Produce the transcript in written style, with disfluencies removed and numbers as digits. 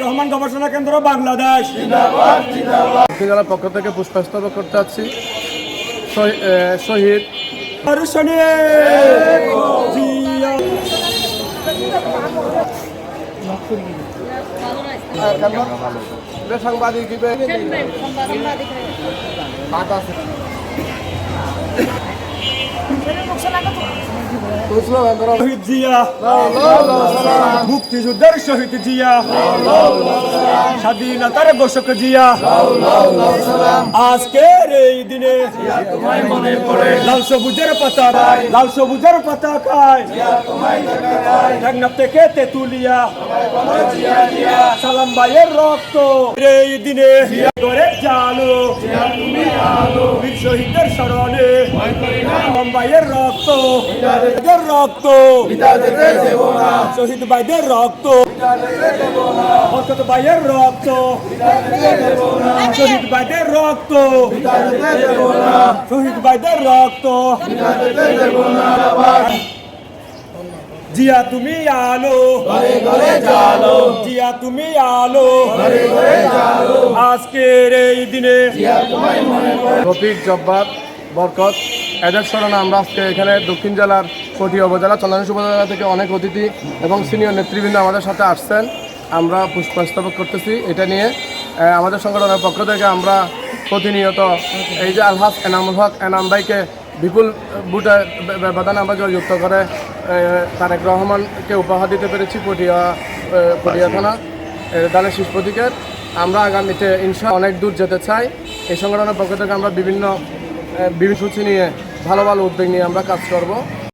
রহমান গবেষণা কেন্দ্র বাংলাদেশ জেলার পক্ষ থেকে পুষ্পস্তবক করতে যাচ্ছি শহীদ সাংবাদিক শহীদ জিয়া মুক্তিযুদ্ধের শহীদ জিয়া স্বাধীনতার ঘোষক জিয়া আজকের এই দিনে লাল সবুজের পতাকায় টেকনাফ থেকে তেতুলিয়া সালাম ভাইয়ের রক্ত এই দিনে করে জালো বীর শহীদের স্মরণে সালাম ভাইয়ের রক্ত শহীদ ভাইদের রক্ত বরকত ভাইয়ের রক্ত শহীদ ভাইদের রক্ত শহীদ ভাইদের রক্ত জিয়া তুমি আলো জিয়া তুমি আলো আজকের এই দিনে রফিক জব্বার বরকত এদের স্মরণে আমরা আজকে এখানে দক্ষিণ জেলার কটিয়া উপজেলা চন্দ্রনাশ উপজেলা থেকে অনেক অতিথি এবং সিনিয়র নেতৃবৃন্দ আমাদের সাথে আসছেন। আমরা পুষ্পস্তবক করতেছি। এটা নিয়ে আমাদের সংগঠনের পক্ষ থেকে আমরা প্রতিনিয়ত এই যে আলহাজ এনামুল হক এনাম ভাইকে বিপুল ভোটের ব্যবধানে আমরা যুক্ত করে তারেক রহমানকে উপহার দিতে পেরেছি পটিয়া থানা দলের শীর্ষ প্রতীকের। আমরা আগামীতে ইনশাআল্লাহ অনেক দূর যেতে চাই। এই সংগঠনের পক্ষ থেকে আমরা বিভিন্ন সূচি নিয়ে ভালো উদ্যোগ নিয়ে আমরা কাজ করব।